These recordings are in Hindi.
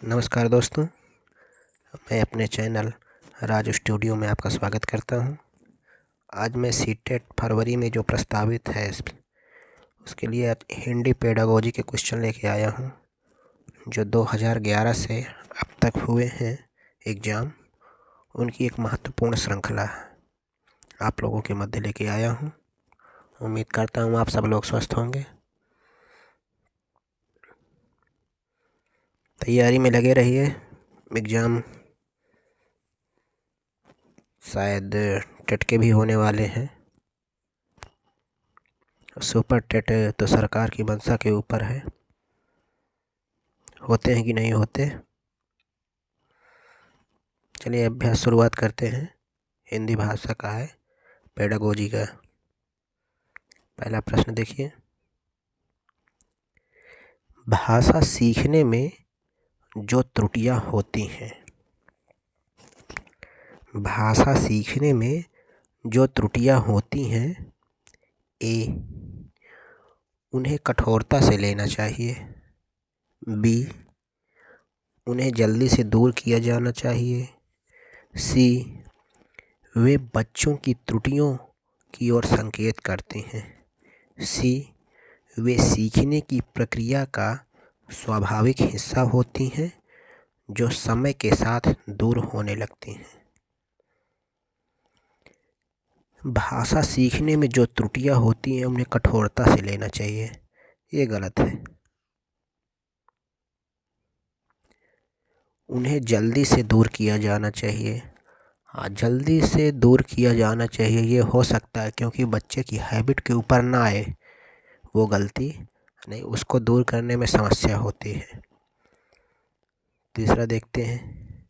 नमस्कार दोस्तों, मैं अपने चैनल राज स्टूडियो में आपका स्वागत करता हूं। आज मैं सीटेट फरवरी में जो प्रस्तावित है उसके लिए हिंदी पेडागोजी के क्वेश्चन लेके आया हूं, जो 2011 से अब तक हुए हैं एग्ज़ाम। उनकी एक महत्वपूर्ण श्रृंखला आप लोगों के मध्य लेके आया हूं। उम्मीद करता हूं आप सब लोग स्वस्थ होंगे, तैयारी में लगे रहिए। एग्ज़ाम शायद टेट के भी होने वाले हैं। सुपर टेट तो सरकार की मंशा के ऊपर है, होते हैं कि नहीं होते। चलिए अभ्यास शुरुआत करते हैं। हिंदी भाषा का है, पेडागोजी का। पहला प्रश्न देखिए, भाषा सीखने में जो त्रुटियां होती हैं, भाषा सीखने में जो त्रुटियां होती हैं, ए, उन्हें कठोरता से लेना चाहिए। बी, उन्हें जल्दी से दूर किया जाना चाहिए। सी, वे बच्चों की त्रुटियों की ओर संकेत करते हैं। सी, वे सीखने की प्रक्रिया का स्वाभाविक हिस्सा होती हैं जो समय के साथ दूर होने लगती हैं। भाषा सीखने में जो त्रुटियां होती हैं उन्हें कठोरता से लेना चाहिए, ये गलत है। उन्हें जल्दी से दूर किया जाना चाहिए। हाँ, जल्दी से दूर किया जाना चाहिए, ये हो सकता है क्योंकि बच्चे की हैबिट के ऊपर ना आए वो गलती, नहीं उसको दूर करने में समस्या होती है। तीसरा देखते हैं,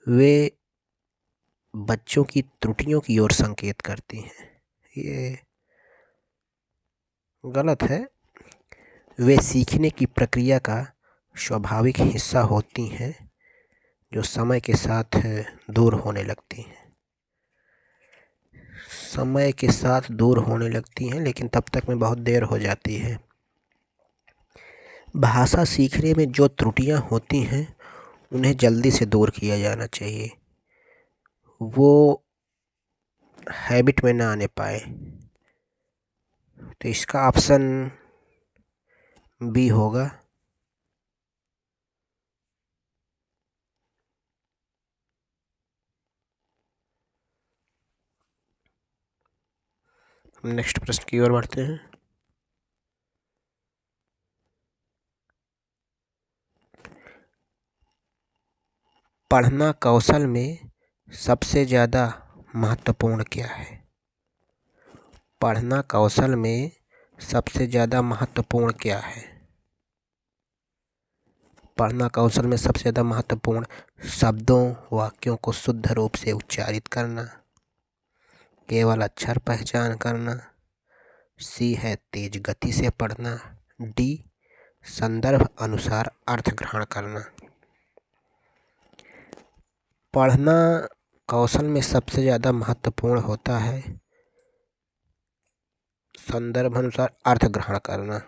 वे बच्चों की त्रुटियों की ओर संकेत करती हैं, ये गलत है। वे सीखने की प्रक्रिया का स्वाभाविक हिस्सा होती हैं जो समय के साथ दूर होने लगती हैं। समय के साथ दूर होने लगती हैं लेकिन तब तक में बहुत देर हो जाती है। भाषा सीखने में जो त्रुटियां होती हैं उन्हें जल्दी से दूर किया जाना चाहिए, वो हैबिट में ना आने पाए। तो इसका ऑप्शन बी होगा। नेक्स्ट प्रश्न की ओर बढ़ते हैं। पढ़ना कौशल में सबसे ज़्यादा महत्वपूर्ण क्या है? पढ़ना कौशल में सबसे ज़्यादा महत्वपूर्ण क्या है? पढ़ना कौशल में सबसे ज़्यादा महत्वपूर्ण शब्दों वाक्यों को शुद्ध रूप से उच्चारित करना, केवल अक्षर पहचान करना। सी है तेज गति से पढ़ना। डी, संदर्भ अनुसार अर्थ ग्रहण करना। पढ़ना कौशल में सबसे ज़्यादा महत्वपूर्ण होता है संदर्भ अनुसार अर्थ ग्रहण करना।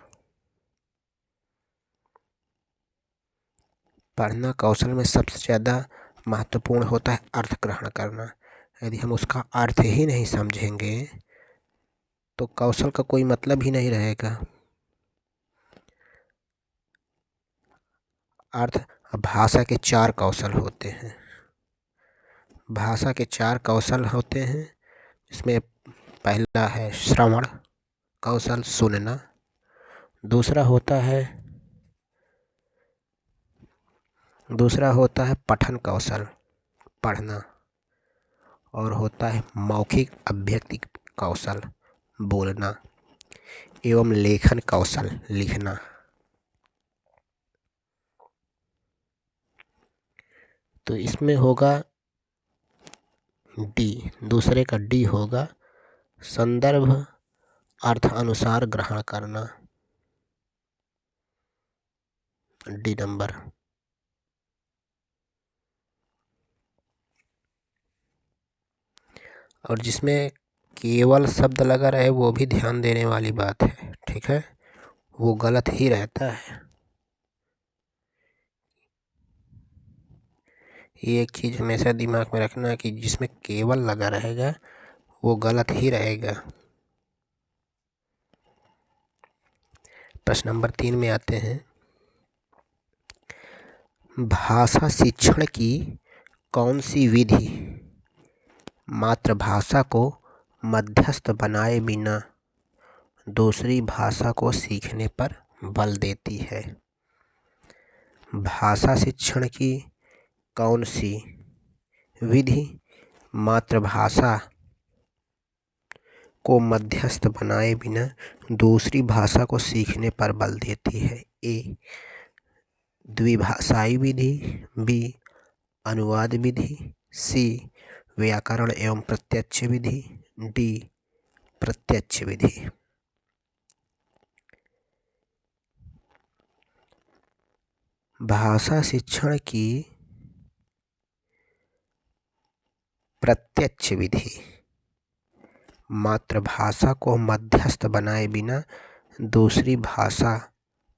पढ़ना कौशल में सबसे ज़्यादा महत्वपूर्ण होता है अर्थ ग्रहण करना। यदि हम उसका अर्थ ही नहीं समझेंगे तो कौशल का कोई मतलब ही नहीं रहेगा। अर्थ, भाषा के 4 कौशल होते हैं। भाषा के 4 कौशल होते हैं, इसमें पहला है श्रवण कौशल, सुनना। दूसरा होता है पठन कौशल, पढ़ना। और होता है मौखिक अभिव्यक्ति कौशल, बोलना। एवं लेखन कौशल, लिखना। तो इसमें होगा डी, दूसरे का डी होगा, संदर्भ अर्थ अनुसार ग्रहण करना, डी नंबर। और जिसमें केवल शब्द लगा रहे वो भी ध्यान देने वाली बात है, ठीक है, वो गलत ही रहता है। ये एक चीज़ हमेशा दिमाग में रखना कि जिसमें केवल लगा रहेगा वो गलत ही रहेगा। प्रश्न नंबर 3 में आते हैं। भाषा शिक्षण की कौन सी विधि मातृभाषा को मध्यस्थ बनाए बिना दूसरी भाषा को सीखने पर बल देती है? भाषा शिक्षण की कौन सी विधि मातृभाषा को मध्यस्थ बनाए बिना दूसरी भाषा को सीखने पर बल देती है? ए द्विभाषाई विधि, बी अनुवाद विधि, सी व्याकरण एवं प्रत्यक्ष विधि, डी प्रत्यक्ष विधि। भाषा शिक्षण की प्रत्यक्ष विधि मातृभाषा को मध्यस्थ बनाए बिना दूसरी भाषा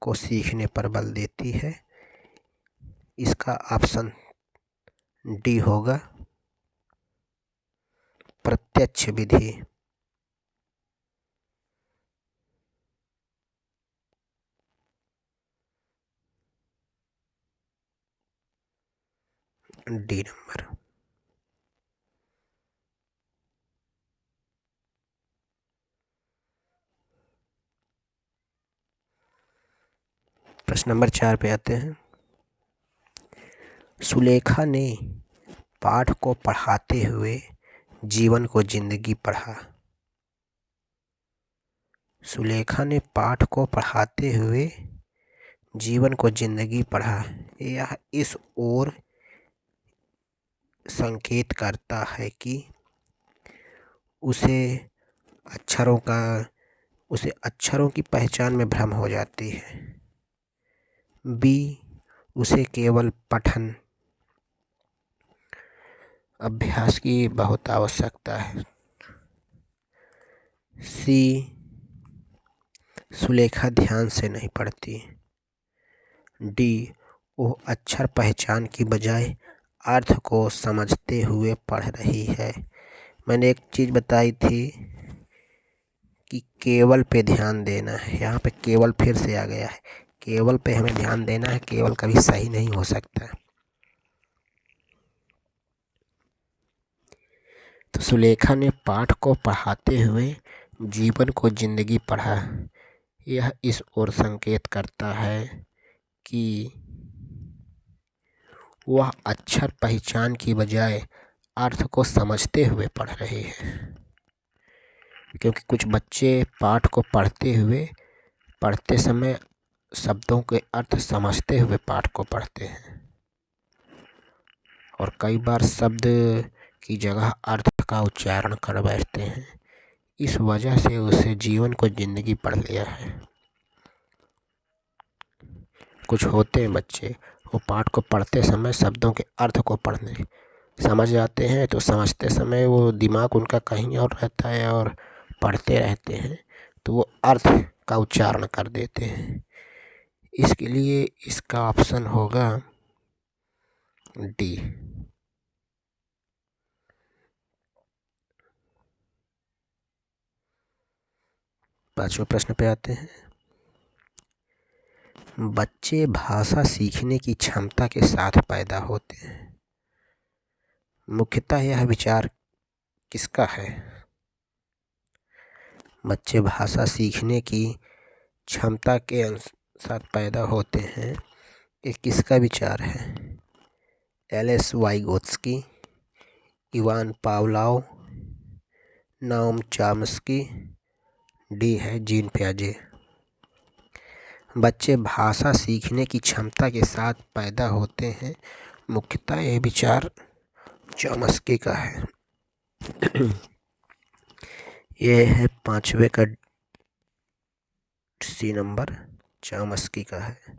को सीखने पर बल देती है। इसका ऑप्शन डी होगा, प्रत्यक्ष विधि। D number. प्रश्न नंबर 4 पे आते हैं। सुलेखा ने पाठ को पढ़ाते हुए जीवन को जिंदगी पढ़ा। सुलेखा ने पाठ को पढ़ाते हुए जीवन को जिंदगी पढ़ा। यह इस ओर संकेत करता है कि उसे अक्षरों की पहचान में भ्रम हो जाती है। बी उसे केवल पठन अभ्यास की बहुत आवश्यकता है। सी सुलेखा ध्यान से नहीं पढ़ती। डी वो अक्षर पहचान की बजाय अर्थ को समझते हुए पढ़ रही है। मैंने एक चीज़ बताई थी कि केवल पे ध्यान देना है। यहाँ पे केवल फिर से आ गया है। केवल पे हमें ध्यान देना है। केवल कभी सही नहीं हो सकता। तो सुलेखा ने पाठ को पढ़ाते हुए जीवन को जिंदगी पढ़ा। यह इस ओर संकेत करता है कि वह अक्षर पहचान की बजाय अर्थ को समझते हुए पढ़ रहे हैं। क्योंकि कुछ बच्चे पाठ को पढ़ते समय शब्दों के अर्थ समझते हुए पाठ को पढ़ते हैं और कई बार शब्द की जगह अर्थ का उच्चारण कर बैठते हैं। इस वजह से उसे जीवन को जिंदगी पढ़ लिया है। कुछ होते हैं बच्चे, वो पाठ को पढ़ते समय शब्दों के अर्थ को समझ जाते हैं, तो समझते समय वो दिमाग उनका कहीं और रहता है और पढ़ते रहते हैं तो वो अर्थ का उच्चारण कर देते हैं। इसके लिए इसका ऑप्शन होगा डी। पांचवें प्रश्न पे आते हैं। बच्चे भाषा सीखने की क्षमता के साथ पैदा होते हैं। मुख्यतः यह विचार किसका है? बच्चे भाषा सीखने की क्षमता के साथ पैदा होते हैं, ये किसका विचार है? LS. Vygotsky, Ivan Pavlov, Noam Chomsky, D है जीन पियाजे। बच्चे भाषा सीखने की क्षमता के साथ पैदा होते हैं, मुख्यतः यह विचार चॉम्स्की का है। यह है पांचवे का सी नंबर, चॉम्स्की का है।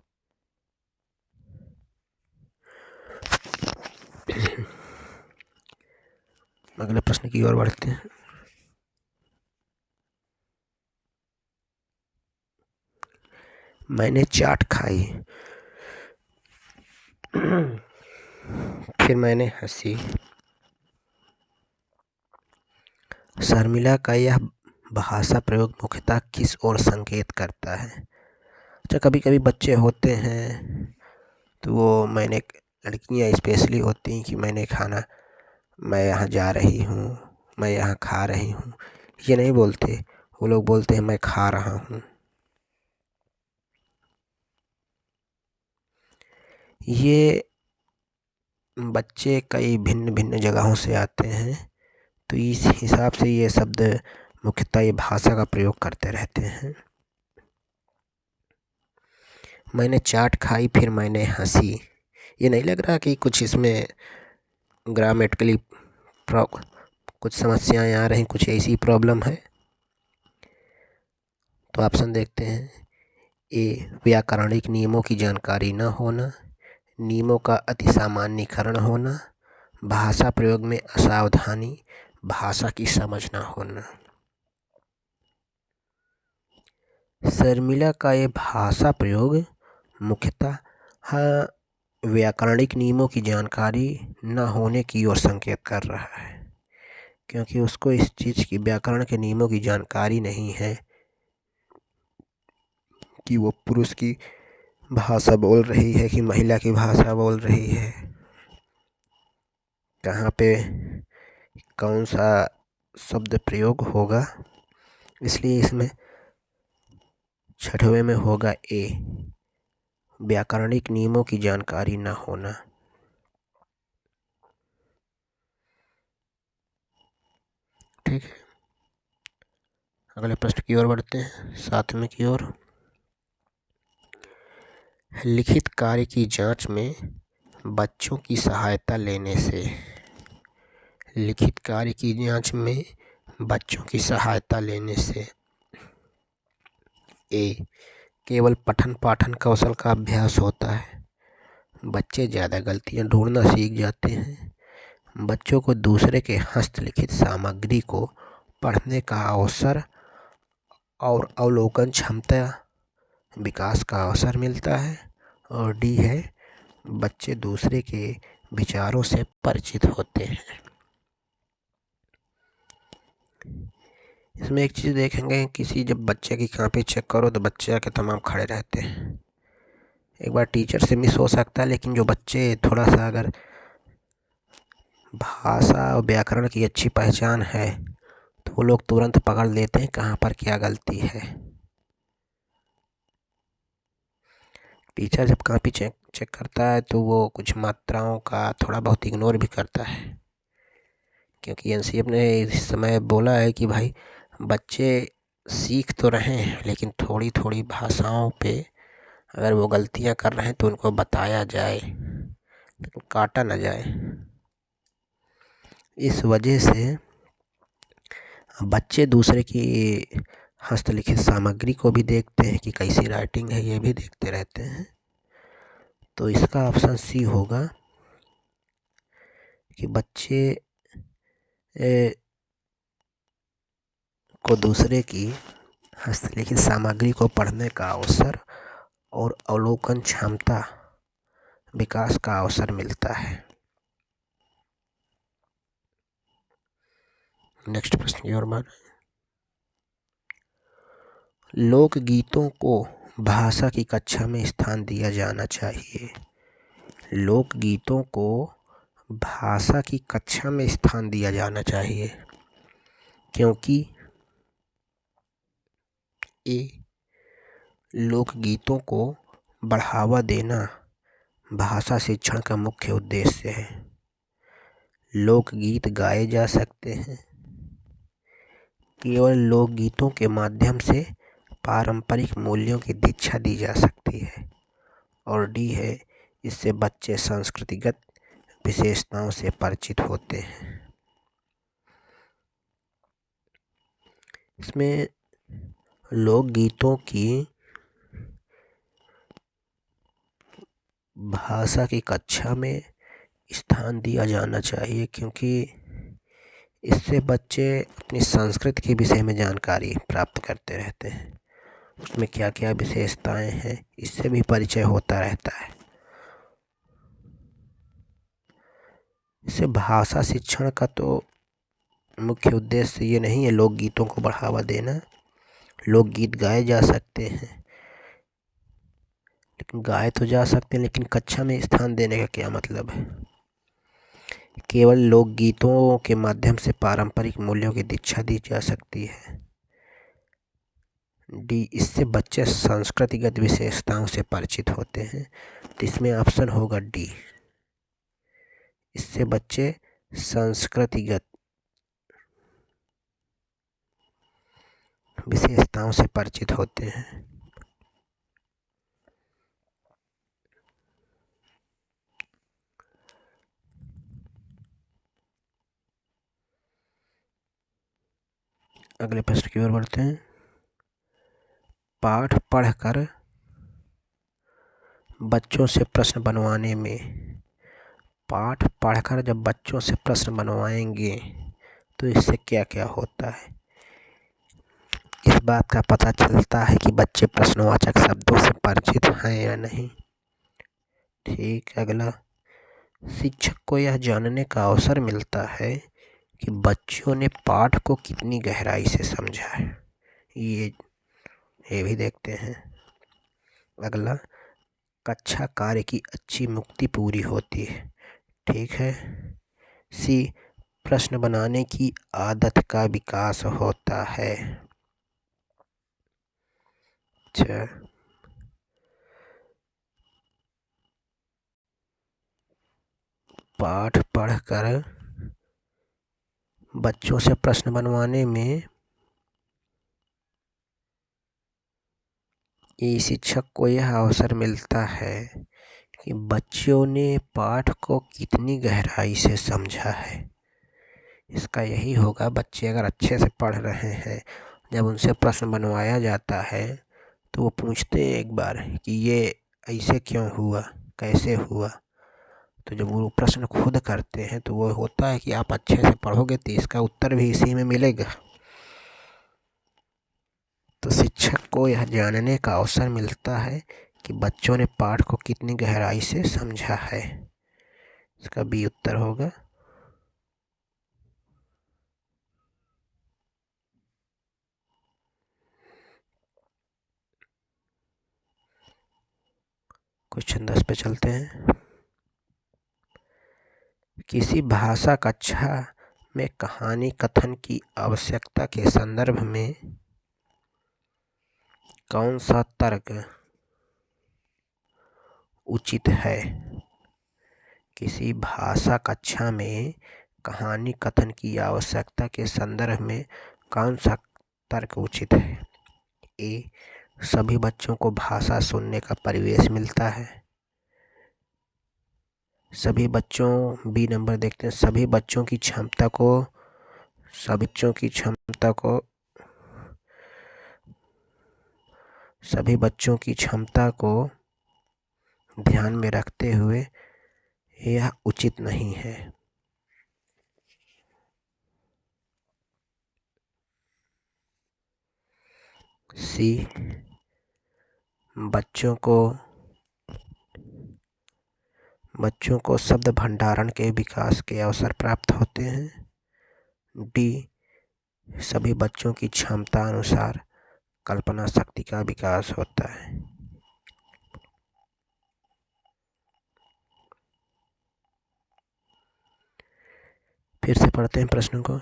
अगले प्रश्न की ओर बढ़ते हैं। मैंने चाट खाई। फिर मैंने हंसी। शर्मिला का यह भाषा प्रयोग मुख्यतः किस ओर संकेत करता है? अच्छा, कभी कभी बच्चे होते हैं तो वो लड़कियां स्पेशली होती हैं कि मैं यहाँ जा रही हूँ, मैं यहाँ खा रही हूँ, ये नहीं बोलते। वो लोग बोलते हैं मैं खा रहा हूँ। ये बच्चे कई भिन्न भिन्न जगहों से आते हैं, तो इस हिसाब से ये शब्द मुख्यतः ये भाषा का प्रयोग करते रहते हैं। मैंने चाट खाई फिर मैंने हंसी। ये नहीं लग रहा कि कुछ इसमें ग्रामेटिकली कुछ समस्याएं आ रही, कुछ ऐसी प्रॉब्लम है? तो ऑप्शन देखते हैं। ए, व्याकरणिक नियमों की जानकारी न होना, नियमों का अति सामान्यीकरण होना, भाषा प्रयोग में असावधानी, भाषा की समझ न होना। शर्मिला का ये भाषा प्रयोग मुख्यतः व्याकरणिक नियमों की जानकारी न होने की ओर संकेत कर रहा है, क्योंकि उसको इस चीज़ की व्याकरण के नियमों की जानकारी नहीं है कि वो पुरुष की भाषा बोल रही है कि महिला की भाषा बोल रही है, कहाँ पे कौन सा शब्द प्रयोग होगा। इसलिए इसमें छठवें में होगा ए, व्याकरणिक नियमों की जानकारी न होना। ठीक है, अगले प्रश्न की ओर बढ़ते हैं, 7वें की ओर। लिखित कार्य की जांच में बच्चों की सहायता लेने से। लिखित कार्य की जांच में बच्चों की सहायता लेने से। ए, केवल पठन पाठन कौशल का अभ्यास होता है, बच्चे ज़्यादा गलतियां ढूंढना सीख जाते हैं। बच्चों को दूसरे के हस्तलिखित सामग्री को पढ़ने का अवसर और अवलोकन क्षमता विकास का अवसर मिलता है। और डी है, बच्चे दूसरे के विचारों से परिचित होते हैं। इसमें एक चीज़ देखेंगे, जब बच्चे की कॉपी चेक करो तो बच्चे आके तमाम खड़े रहते हैं। एक बार टीचर से मिस हो सकता है, लेकिन जो बच्चे थोड़ा सा अगर भाषा और व्याकरण की अच्छी पहचान है तो वो लोग तुरंत पकड़ लेते हैं कहाँ पर क्या गलती है। टीचर जब कॉपी चेक करता है तो वो कुछ मात्राओं का थोड़ा बहुत इग्नोर भी करता है, क्योंकि एनसीएफ ने इस समय बोला है कि भाई बच्चे सीख तो रहे हैं, लेकिन थोड़ी थोड़ी भाषाओं पे अगर वो गलतियां कर रहे हैं तो उनको बताया जाए, तो काटा ना जाए। इस वजह से बच्चे दूसरे की हस्तलिखित सामग्री को भी देखते हैं कि कैसी राइटिंग है, ये भी देखते रहते हैं। तो इसका ऑप्शन सी होगा कि बच्चे को दूसरे की हस्तलिखित सामग्री को पढ़ने का अवसर और अवलोकन क्षमता विकास का अवसर मिलता है। नेक्स्ट प्रश्न की ओर बढ़े। लोकगीतों को भाषा की कक्षा में स्थान दिया जाना चाहिए। लोकगीतों को भाषा की कक्षा में स्थान दिया जाना चाहिए, क्योंकि ए, लोकगीतों को बढ़ावा देना भाषा शिक्षण का मुख्य उद्देश्य है। लोकगीत गाए जा सकते हैं, केवल लोकगीतों के माध्यम से पारंपरिक मूल्यों की दीक्षा दी जा सकती है। और डी है, इससे बच्चे संस्कृतिगत विशेषताओं से परिचित होते हैं। इसमें लोकगीतों की भाषा की कक्षा में स्थान दिया जाना चाहिए, क्योंकि इससे बच्चे अपनी संस्कृति के विषय में जानकारी प्राप्त करते रहते हैं, उसमें क्या क्या विशेषताएं हैं इससे भी परिचय होता रहता है। इससे भाषा शिक्षण का तो मुख्य उद्देश्य ये नहीं है लोकगीतों को बढ़ावा देना। लोकगीत गाए जा सकते हैं, लेकिन गाए तो जा सकते हैं, लेकिन कक्षा में स्थान देने का क्या मतलब है। केवल लोकगीतों के माध्यम से पारंपरिक मूल्यों की दीक्षा दी जा सकती है। डी, इससे बच्चे सांस्कृतिक विशेषताओं से परिचित होते हैं। तो इसमें ऑप्शन होगा डी, इससे बच्चे सांस्कृतिक विशेषताओं से परिचित होते हैं। अगले प्रश्न की ओर बढ़ते हैं। पाठ पढ़कर बच्चों से प्रश्न बनवाने में, पाठ पढ़कर जब बच्चों से प्रश्न बनवाएंगे तो इससे क्या क्या होता है। इस बात का पता चलता है कि बच्चे प्रश्नवाचक शब्दों से परिचित हैं या नहीं। ठीक, अगला, शिक्षक को यह जानने का अवसर मिलता है कि बच्चों ने पाठ को कितनी गहराई से समझा है। ये भी देखते हैं। अगला, कक्षा कार्य की अच्छी मुक्ति पूरी होती है। ठीक है। सी, प्रश्न बनाने की आदत का विकास होता है। अच्छा, पाठ पढ़कर बच्चों से प्रश्न बनवाने में ये शिक्षक को यह अवसर मिलता है कि बच्चों ने पाठ को कितनी गहराई से समझा है। इसका यही होगा, बच्चे अगर अच्छे से पढ़ रहे हैं, जब उनसे प्रश्न बनवाया जाता है तो वो पूछते हैं एक बार कि ये ऐसे क्यों हुआ, कैसे हुआ। तो जब वो प्रश्न खुद करते हैं तो वो होता है कि आप अच्छे से पढ़ोगे तो इसका उत्तर भी इसी में मिलेगा। तो शिक्षक को यह जानने का अवसर मिलता है कि बच्चों ने पाठ को कितनी गहराई से समझा है। इसका बी उत्तर होगा। क्वेश्चन 10 पे चलते हैं। किसी भाषा कक्षा में कहानी कथन की आवश्यकता के संदर्भ में कौन सा तर्क उचित है। किसी भाषा कक्षा में कहानी कथन की आवश्यकता के संदर्भ में कौन सा तर्क उचित है। ए, सभी बच्चों को भाषा सुनने का परिवेश मिलता है। सभी बच्चों, बी नंबर देखते हैं, सभी बच्चों की क्षमता को ध्यान में रखते हुए यह उचित नहीं है। सी, बच्चों को शब्द भंडारण के विकास के अवसर प्राप्त होते हैं। डी, सभी बच्चों की क्षमता अनुसार कल्पना शक्ति का विकास होता है। फिर से पढ़ते हैं प्रश्न को।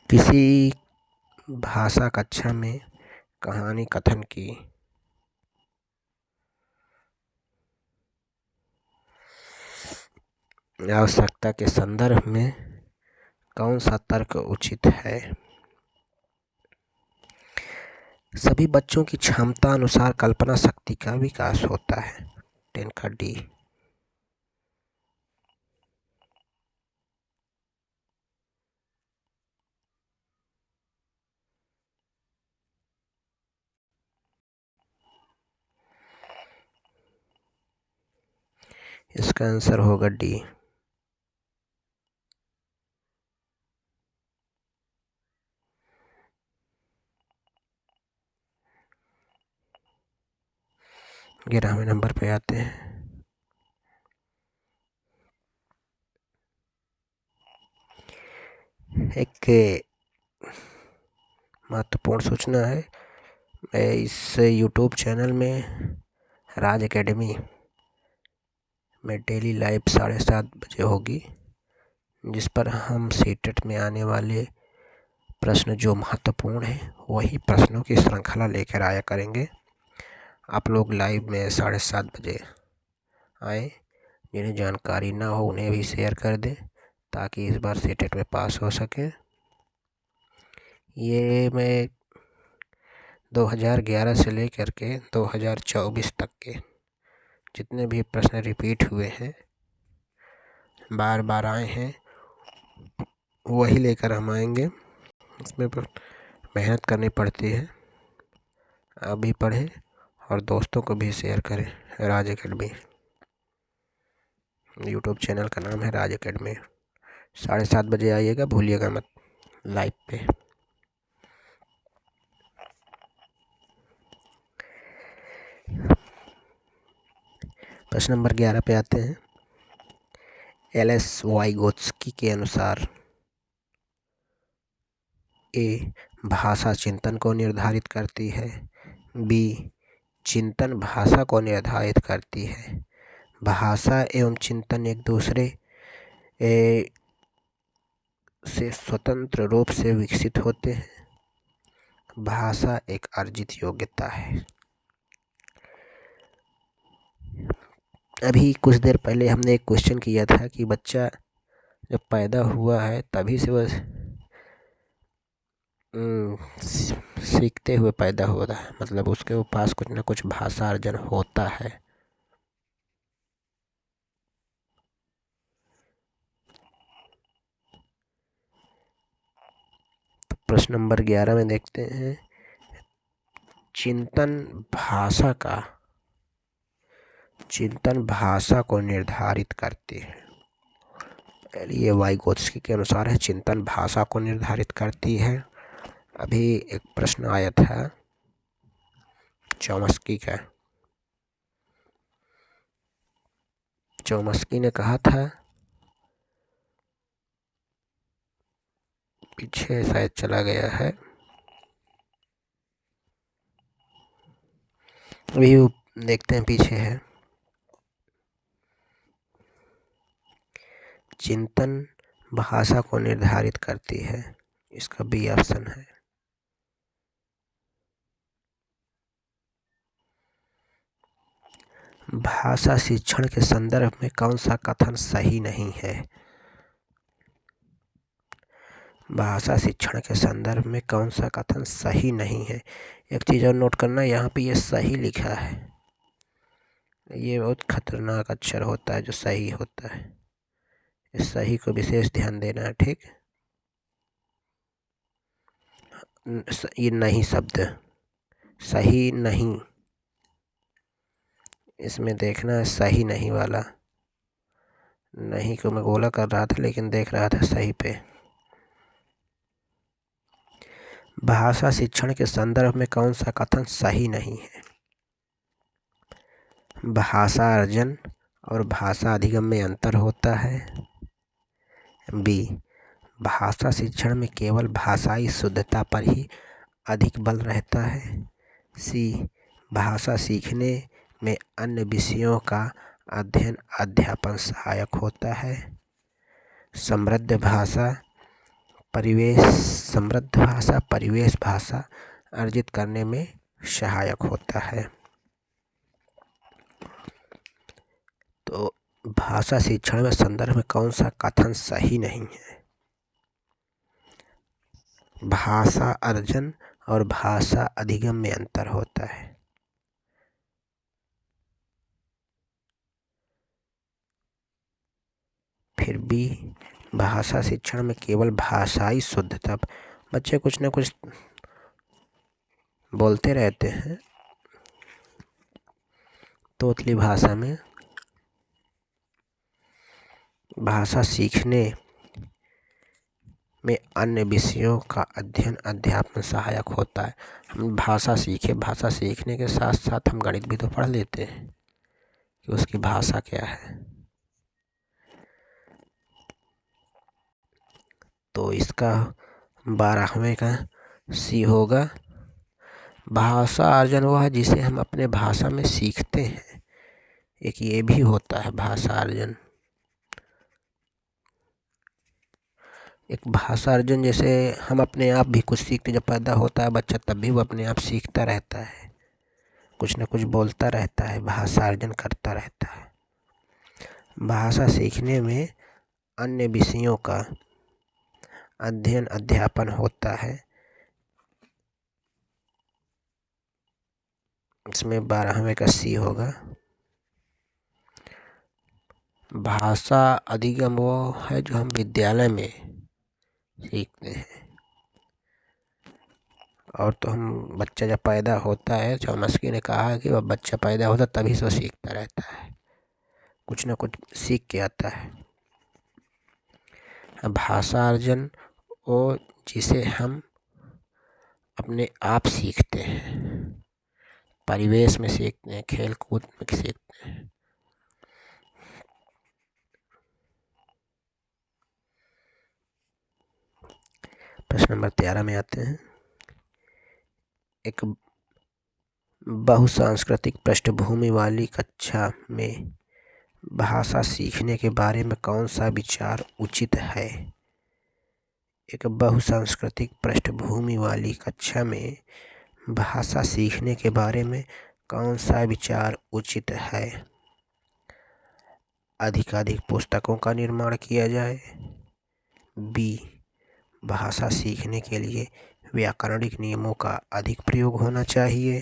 किसी भाषा कक्षा में कहानी कथन की आवश्यकता के संदर्भ में कौन सा तर्क उचित है। सभी बच्चों की क्षमता अनुसार कल्पना शक्ति का विकास होता है। 10 का डी। इसका आंसर होगा डी। 11वें नंबर पे आते हैं, एक महत्वपूर्ण सूचना है। मैं इस यूट्यूब चैनल में राज एकेडमी में डेली लाइव 7:30 बजे होगी, जिस पर हम सीटेट में आने वाले प्रश्न जो महत्वपूर्ण हैं वही प्रश्नों की श्रृंखला लेकर आया करेंगे। आप लोग लाइव में 7:30 बजे आए। जिन्हें जानकारी ना हो उन्हें भी शेयर कर दें ताकि इस बार सीटेट में पास हो सके। ये मैं 2011 से लेकर के 2024 तक के जितने भी प्रश्न रिपीट हुए हैं, बार बार आए हैं, वही लेकर हम आएंगे। इसमें मेहनत करनी पड़ती है। आप भी पढ़ें और दोस्तों को भी शेयर करें। राज एकेडमी यूट्यूब चैनल का नाम है राज एकेडमी। 7:30 बजे आइएगा, भूलिएगा मत लाइव पे। प्रश्न नंबर 11 पे आते हैं। एल.एस. वाइगोत्स्की के अनुसार ए. भाषा चिंतन को निर्धारित करती है, बी. चिंतन भाषा को निर्धारित करती है, भाषा एवं चिंतन एक दूसरे से स्वतंत्र रूप से विकसित होते हैं, भाषा एक अर्जित योग्यता है। अभी कुछ देर पहले हमने एक क्वेश्चन किया था कि बच्चा जब पैदा हुआ है तभी से वह सीखते हुए पैदा हो रहा है, मतलब उसके पास कुछ ना कुछ भाषा अर्जन होता है। तो प्रश्न नंबर 11 में देखते हैं, चिंतन भाषा को निर्धारित करती है। ये वाइगोत्स्की के अनुसार है, चिंतन भाषा को निर्धारित करती है। अभी एक प्रश्न आया था चॉम्स्की का। चॉम्स्की ने कहा था, पीछे शायद चला गया है, अभी देखते हैं, पीछे है। चिंतन भाषा को निर्धारित करती है, इसका बी ऑप्शन है। भाषा शिक्षण के संदर्भ में कौन सा कथन सही नहीं है? भाषा शिक्षण के संदर्भ में कौन सा कथन सही नहीं है? एक चीज़ और नोट करना, यहाँ पे ये सही लिखा है, ये बहुत खतरनाक अक्षर होता है जो सही होता है। इस सही को विशेष ध्यान देना है, ठीक। ये नहीं शब्द, सही नहीं, इसमें देखना है सही नहीं वाला। नहीं को मैं गोला कर रहा था लेकिन देख रहा था सही पे। भाषा शिक्षण के संदर्भ में कौन सा कथन सही नहीं है? भाषा अर्जन और भाषा अधिगम में अंतर होता है, बी. भाषा शिक्षण में केवल भाषाई शुद्धता पर ही अधिक बल रहता है, सी. भाषा सीखने में अन्य विषयों का अध्ययन अध्यापन सहायक होता है, समृद्ध भाषा परिवेश भाषा अर्जित करने में सहायक होता है। तो भाषा शिक्षण में संदर्भ में कौन सा कथन सही नहीं है? भाषा अर्जन और भाषा अधिगम में अंतर होता है। फिर भी भाषा शिक्षण में केवल भाषाई शुद्धता, बच्चे कुछ ना कुछ बोलते रहते हैं तोतली भाषा में। भाषा सीखने में अन्य विषयों का अध्ययन अध्यापन सहायक होता है। हम भाषा सीखे, भाषा सीखने के साथ साथ हम गणित भी तो पढ़ लेते हैं कि उसकी भाषा क्या है। तो इसका 12वें का सी होगा। भाषा अर्जन वह है जिसे हम अपने भाषा में सीखते हैं। एक ये भी होता है भाषा अर्जन। एक भाषा अर्जन जैसे हम अपने आप भी कुछ सीखते, जब पैदा होता है बच्चा तब भी वो अपने आप सीखता रहता है, कुछ न कुछ बोलता रहता है, भाषा अर्जन करता रहता है। भाषा सीखने में अन्य विषयों का अध्ययन अध्यापन होता है। इसमें 12वें का सी होगा। भाषा अधिगम वो है जो हम विद्यालय में सीखते हैं। और तो हम बच्चा जब पैदा होता है, चौमस्की ने कहा कि वह बच्चा पैदा होता तभी से सीखता रहता है, कुछ ना कुछ सीख के आता है। भाषा अर्जन वो जिसे हम अपने आप सीखते हैं, परिवेश में सीखते हैं, खेल कूद में सीखते हैं। प्रश्न नंबर 13 में आते हैं। एक बहुसांस्कृतिक पृष्ठभूमि वाली कक्षा में भाषा सीखने के बारे में कौन सा विचार उचित है? एक बहुसांस्कृतिक पृष्ठभूमि वाली कक्षा में भाषा सीखने के बारे में कौन सा विचार उचित है? अधिकाधिक पुस्तकों का निर्माण किया जाए। बी, भाषा सीखने के लिए व्याकरणिक नियमों का अधिक प्रयोग होना चाहिए।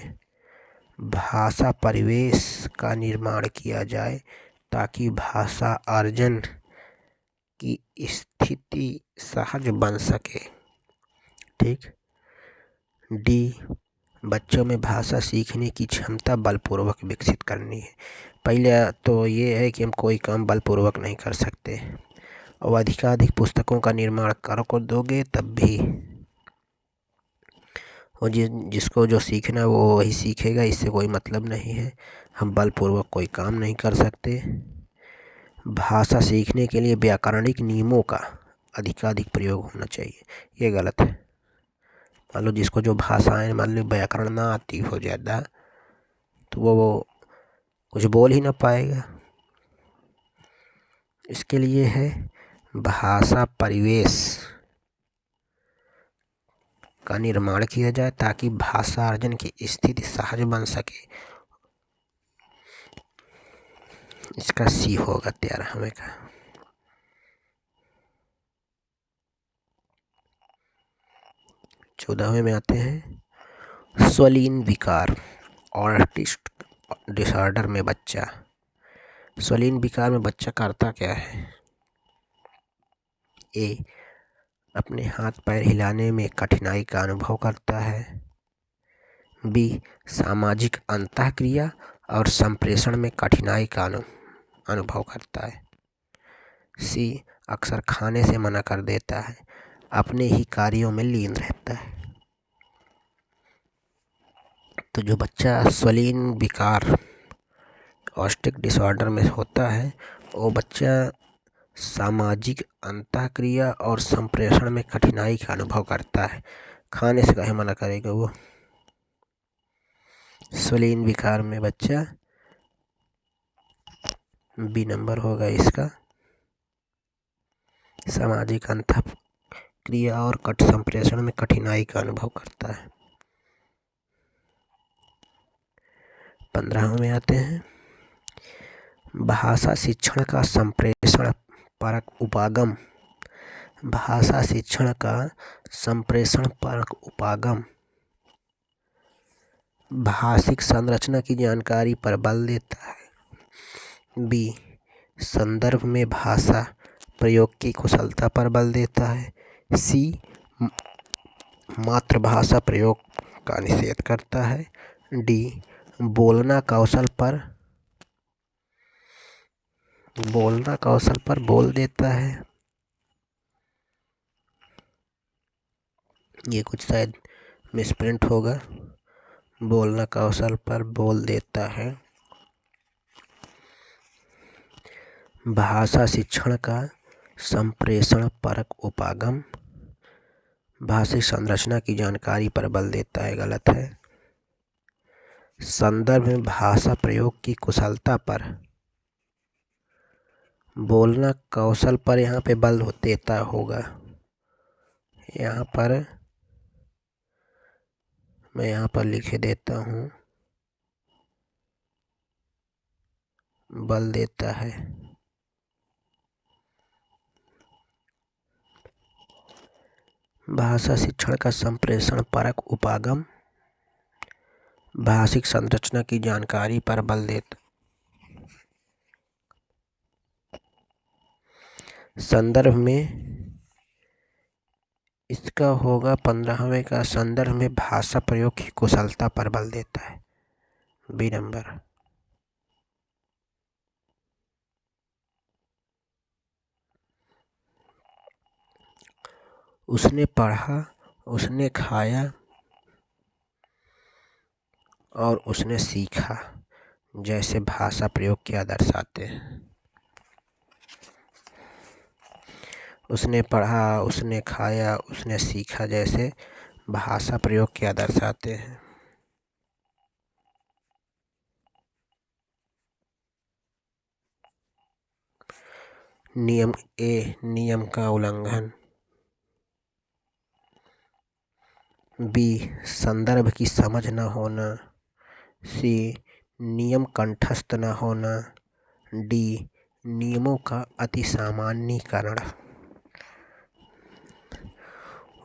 भाषा परिवेश का निर्माण किया जाए ताकि भाषा अर्जन की स्थिति सहज बन सके। ठीक। डी, बच्चों में भाषा सीखने की क्षमता बलपूर्वक विकसित करनी है। पहले तो ये है कि हम कोई काम बलपूर्वक नहीं कर सकते, और अधिकाधिक पुस्तकों का निर्माण कर दोगे तब भी वो जिसको जो सीखना है वो वही सीखेगा, इससे कोई मतलब नहीं है। हम बलपूर्वक कोई काम नहीं कर सकते। भाषा सीखने के लिए व्याकरणिक नियमों का अधिकाधिक प्रयोग होना चाहिए, ये गलत है। मान लो जिसको जो भाषाएं, मान लो व्याकरण ना आती हो ज़्यादा, तो वो कुछ बोल ही ना पाएगा। इसके लिए है भाषा परिवेश का निर्माण किया जाए ताकि भाषा अर्जन की स्थिति सहज बन सके। इसका सी होगा 13वें का। 14वें में आते हैं। स्वलीन विकार ऑटिस्ट डिसऑर्डर में बच्चा। स्वलीन विकार में बच्चा करता क्या है? ए, अपने हाथ पैर हिलाने में कठिनाई का अनुभव करता है। बी, सामाजिक अंतःक्रिया और संप्रेषण में कठिनाई का अनुभव करता है। सी, अक्सर खाने से मना कर देता है, अपने ही कार्यों में लीन रहता है। तो जो बच्चा स्वलीन विकार ऑटिस्टिक डिसऑर्डर में होता है, वो बच्चा सामाजिक अंतःक्रिया और संप्रेषण में कठिनाई का अनुभव करता है। खाने से कहे मना करेगा वो? स्वलीन विकार में बच्चा, बी नंबर होगा इसका। सामाजिक अंतःक्रिया और संप्रेषण में कठिनाई का अनुभव करता है। 15 में आते हैं। भाषा शिक्षण का संप्रेषण परक उपागम। भाषा शिक्षण का संप्रेषण परक उपागम भाषिक संरचना की जानकारी पर बल देता है। बी, संदर्भ में भाषा प्रयोग की कुशलता पर बल देता है। सी, मातृभाषा प्रयोग का निषेध करता है। डी, बोलना कौशल पर बोल देता है। ये कुछ शायद मिसप्रिंट होगा। बोलना कौशल पर बोल देता है। भाषा शिक्षण का संप्रेषण परक उपागम भाषिक संरचना की जानकारी पर बल देता है, गलत है। संदर्भ में भाषा प्रयोग की कुशलता पर, बोलना कौशल पर यहाँ पे बल देता होगा। यहाँ पर मैं यहाँ पर लिखे देता हूँ, बल देता है। भाषा शिक्षण का संप्रेषण परक उपागम भाषिक संरचना की जानकारी पर बल देता। संदर्भ में इसका होगा 15वें का, संदर्भ में भाषा प्रयोग की कुशलता पर बल देता है, बी नंबर। उसने पढ़ा, उसने खाया और उसने सीखा जैसे भाषा प्रयोग क्या दर्शाते हैं। उसने पढ़ा, उसने खाया, उसने सीखा जैसे भाषा प्रयोग क्या दर्शाते हैं। नियम ए, नियम का उल्लंघन। बी, संदर्भ की समझ न होना। सी, नियम कंठस्थ न होना। डी, नियमों का अति सामान्यीकरण।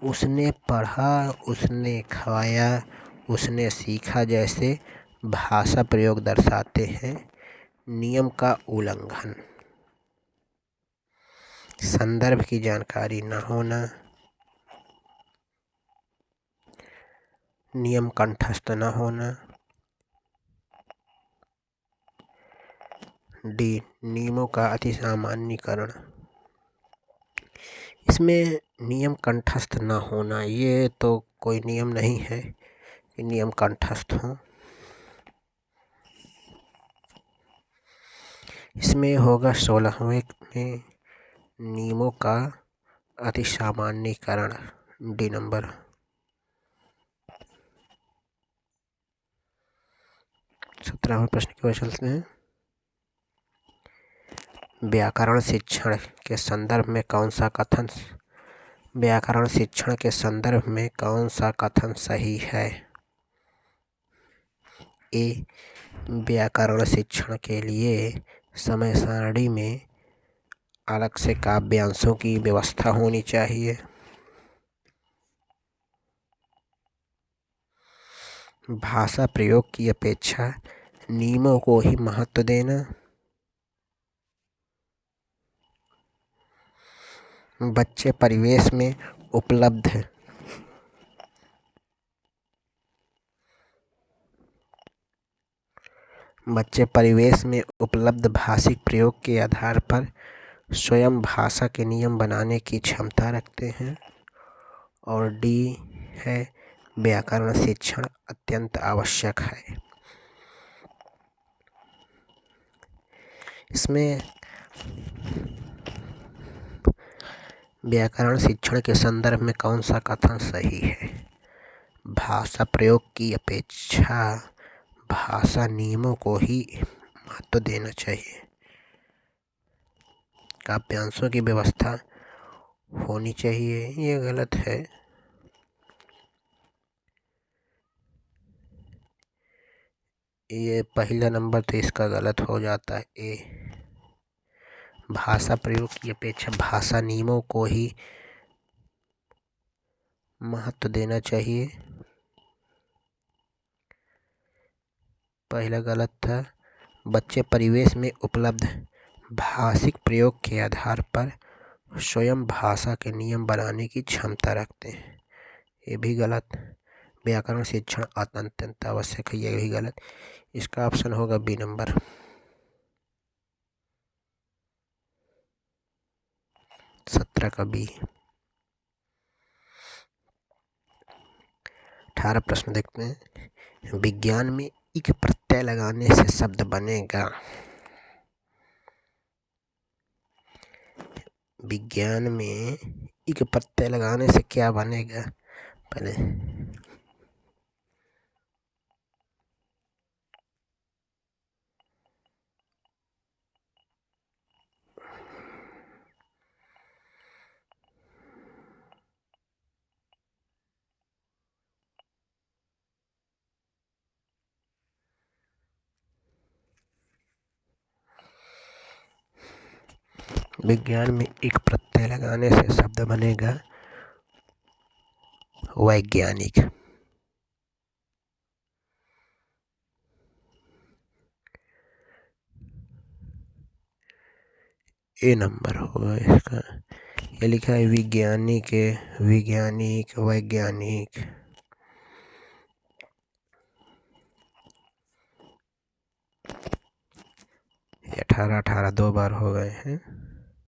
उसने पढ़ा, उसने खाया, उसने सीखा जैसे भाषा प्रयोग दर्शाते हैं नियम का उल्लंघन। संदर्भ की जानकारी न होना, नियम कंठस्थ न होना। डी, नियमों का अति सामान्यीकरण। इसमें नियम कंठस्थ न होना, ये तो कोई नियम नहीं है कि नियम कंठस्थ हो। इसमें होगा 16वें में नियमों का अति सामान्यीकरण, डी नंबर। 17वें प्रश्न की ओर चलते हैं। व्याकरण शिक्षण के संदर्भ में कौन सा कथन व्याकरण शिक्षण के संदर्भ में कौन सा कथन सही है। ए, व्याकरण शिक्षण के लिए समय सारणी में अलग से काव्यांशों की व्यवस्था होनी चाहिए। भाषा प्रयोग की अपेक्षा नियमों को ही महत्व देना। बच्चे परिवेश में उपलब्ध भाषिक प्रयोग के आधार पर स्वयं भाषा के नियम बनाने की क्षमता रखते हैं। और डी है, व्याकरण शिक्षण अत्यंत आवश्यक है। इसमें व्याकरण शिक्षण के संदर्भ में कौन सा कथन सही है। भाषा प्रयोग की अपेक्षा भाषा नियमों को ही महत्व देना चाहिए। काव्यांशों की व्यवस्था होनी चाहिए, ये गलत है। ये पहला नंबर तो इसका गलत हो जाता है। ए, भाषा प्रयोग की अपेक्षा भाषा नियमों को ही महत्व देना चाहिए, पहला गलत था। बच्चे परिवेश में उपलब्ध भाषिक प्रयोग के आधार पर स्वयं भाषा के नियम बनाने की क्षमता रखते हैं, ये भी गलत। व्याकरण शिक्षण अत्यंत आवश्यक है, ये भी गलत। इसका ऑप्शन होगा बी नंबर। 17 का बी। 18 प्रश्न देखते हैं। विज्ञान में इक प्रत्यय लगाने से शब्द बनेगा। विज्ञान में इक प्रत्यय लगाने से क्या बनेगा? पहले विज्ञान में एक प्रत्यय लगाने से शब्द बनेगा वैज्ञानिक। ए नंबर होगा इसका। ये लिखा है विज्ञानिक, विज्ञानिक, वैज्ञानिक। 18 18 दो बार हो गए हैं।